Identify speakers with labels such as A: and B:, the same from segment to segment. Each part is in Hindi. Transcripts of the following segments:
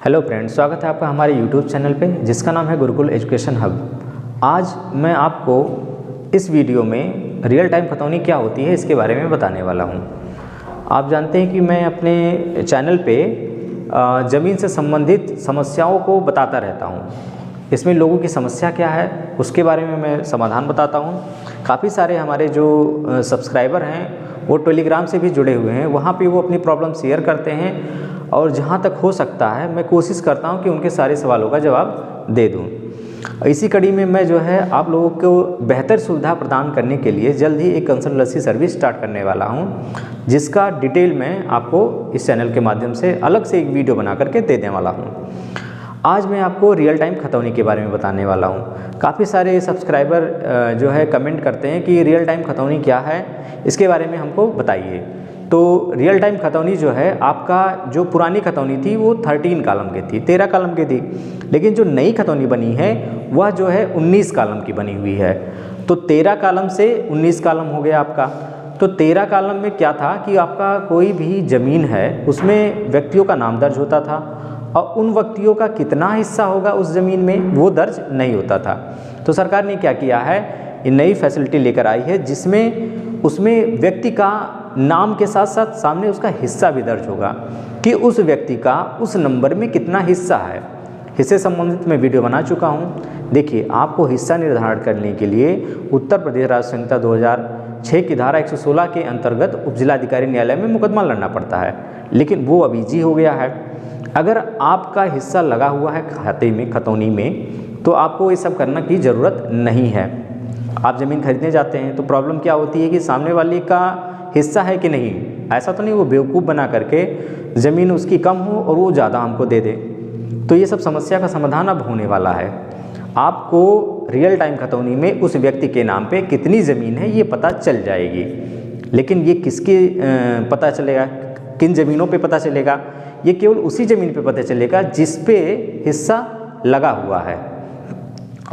A: हेलो फ्रेंड्स, स्वागत है आपका हमारे यूट्यूब चैनल पे जिसका नाम है गुरुकुल एजुकेशन हब। आज मैं आपको इस वीडियो में रियल टाइम खतौनी क्या होती है इसके बारे में बताने वाला हूँ। आप जानते हैं कि मैं अपने चैनल पे ज़मीन से संबंधित समस्याओं को बताता रहता हूँ। इसमें लोगों की समस्या क्या है उसके बारे में मैं समाधान बताता हूँ। काफ़ी सारे हमारे जो सब्सक्राइबर हैं वो टेलीग्राम से भी जुड़े हुए हैं, वहाँ पे वो अपनी प्रॉब्लम शेयर करते हैं और जहाँ तक हो सकता है मैं कोशिश करता हूँ कि उनके सारे सवालों का जवाब दे दूँ। इसी कड़ी में मैं जो है आप लोगों को बेहतर सुविधा प्रदान करने के लिए जल्द ही एक कंसल्टेंसी सर्विस स्टार्ट करने वाला हूँ, जिसका डिटेल मैं आपको इस चैनल के माध्यम से अलग से एक वीडियो बना करके देने वाला हूँ। आज मैं आपको रियल टाइम खतौनी के बारे में बताने वाला हूँ। काफ़ी सारे सब्सक्राइबर जो है कमेंट करते हैं कि रियल टाइम खतौनी क्या है, इसके बारे में हमको बताइए। तो रियल टाइम खतौनी जो है, आपका जो पुरानी खतौनी थी वो 13 कॉलम की थी, 13 कॉलम की थी, लेकिन जो नई खतौनी बनी है वह जो है 19 कॉलम की बनी हुई है। तो 13 कॉलम से 19 कॉलम हो गया आपका। तो 13 कॉलम में क्या था कि आपका कोई भी ज़मीन है उसमें व्यक्तियों का नाम दर्ज होता था और उन व्यक्तियों का कितना हिस्सा होगा उस ज़मीन में वो दर्ज नहीं होता था। तो सरकार ने क्या किया है, ये नई फैसिलिटी लेकर आई है जिसमें उसमें व्यक्ति का नाम के साथ साथ सामने उसका हिस्सा भी दर्ज होगा कि उस व्यक्ति का उस नंबर में कितना हिस्सा है। हिस्से संबंधित मैं वीडियो बना चुका हूँ। देखिए, आपको हिस्सा निर्धारण करने के लिए उत्तर प्रदेश राज्य संहिता 2006 की धारा 116 के अंतर्गत उपजिलाधिकारी न्यायालय में मुकदमा लड़ना पड़ता है, लेकिन वो अब ईजी हो गया है। अगर आपका हिस्सा लगा हुआ है खाते में, खतौनी में, तो आपको ये सब करने की ज़रूरत नहीं है। आप ज़मीन खरीदने जाते हैं तो प्रॉब्लम क्या होती है कि सामने वाले का हिस्सा है कि नहीं, ऐसा तो नहीं वो बेवकूफ़ बना करके ज़मीन उसकी कम हो और वो ज़्यादा हमको दे दे। तो ये सब समस्या का समाधान अब होने वाला है। आपको रियल टाइम खतौनी में उस व्यक्ति के नाम पे कितनी ज़मीन है ये पता चल जाएगी, लेकिन ये किसके पता चलेगा, किन ज़मीनों पे पता चलेगा? ये केवल उसी ज़मीन पे पता चलेगा जिस पे हिस्सा लगा हुआ है।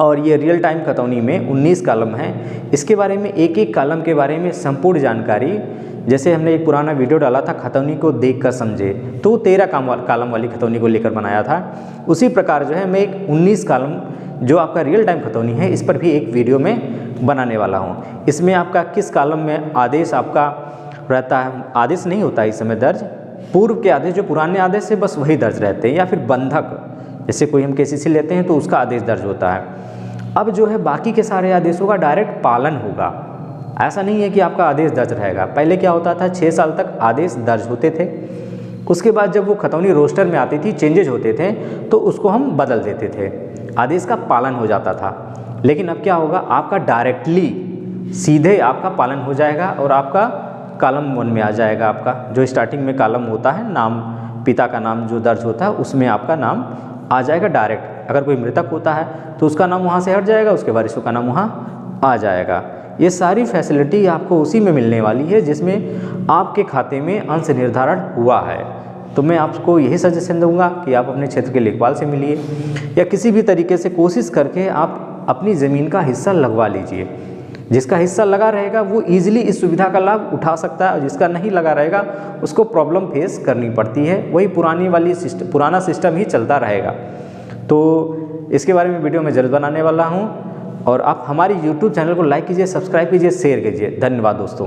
A: और ये रियल टाइम खतौनी में 19 कॉलम है। इसके बारे में एक एक कॉलम के बारे में संपूर्ण जानकारी, जैसे हमने एक पुराना वीडियो डाला था खतौनी को देख कर समझे, तो 13 कॉलम वाली खतौनी को लेकर बनाया था। उसी प्रकार जो है मैं एक 19 कॉलम जो आपका रियल टाइम खतौनी है इस पर भी एक वीडियो में बनाने वाला हूँ। इसमें आपका किस कॉलम में आदेश आपका रहता है, आदेश नहीं होता इस समय दर्ज, पूर्व के आदेश जो पुराने आदेश है बस वही दर्ज रहते हैं, या फिर बंधक, जैसे कोई हम केसीसी लेते हैं तो उसका आदेश दर्ज होता है। अब जो है बाकी के सारे आदेशों का डायरेक्ट पालन होगा। ऐसा नहीं है कि आपका आदेश दर्ज रहेगा। पहले क्या होता था, 6 साल तक आदेश दर्ज होते थे, उसके बाद जब वो खतौनी रोस्टर में आती थी, चेंजेज होते थे, तो उसको हम बदल देते थे, आदेश का पालन हो जाता था। लेकिन अब क्या होगा, आपका डायरेक्टली सीधे आपका पालन हो जाएगा और आपका कॉलम 1 में आ जाएगा। आपका जो स्टार्टिंग में कॉलम होता है, नाम पिता का नाम जो दर्ज होता है उसमें आपका नाम आ जाएगा डायरेक्ट। अगर कोई मृतक होता है तो उसका नाम वहाँ से हट जाएगा, उसके वारिसों का नाम वहाँ आ जाएगा। ये सारी फैसिलिटी आपको उसी में मिलने वाली है जिसमें आपके खाते में अंश निर्धारण हुआ है। तो मैं आपको यही सजेशन दूंगा कि आप अपने क्षेत्र के लेखपाल से मिलिए या किसी भी तरीके से कोशिश करके आप अपनी ज़मीन का हिस्सा लगवा लीजिए। जिसका हिस्सा लगा रहेगा वो ईजिली इस सुविधा का लाभ उठा सकता है, और जिसका नहीं लगा रहेगा उसको प्रॉब्लम फेस करनी पड़ती है। वही पुराना सिस्टम ही चलता रहेगा। तो इसके बारे में वीडियो मैं जल्द बनाने वाला हूँ, और आप हमारी YouTube चैनल को लाइक कीजिए, सब्सक्राइब कीजिए, शेयर कीजिए। धन्यवाद दोस्तों।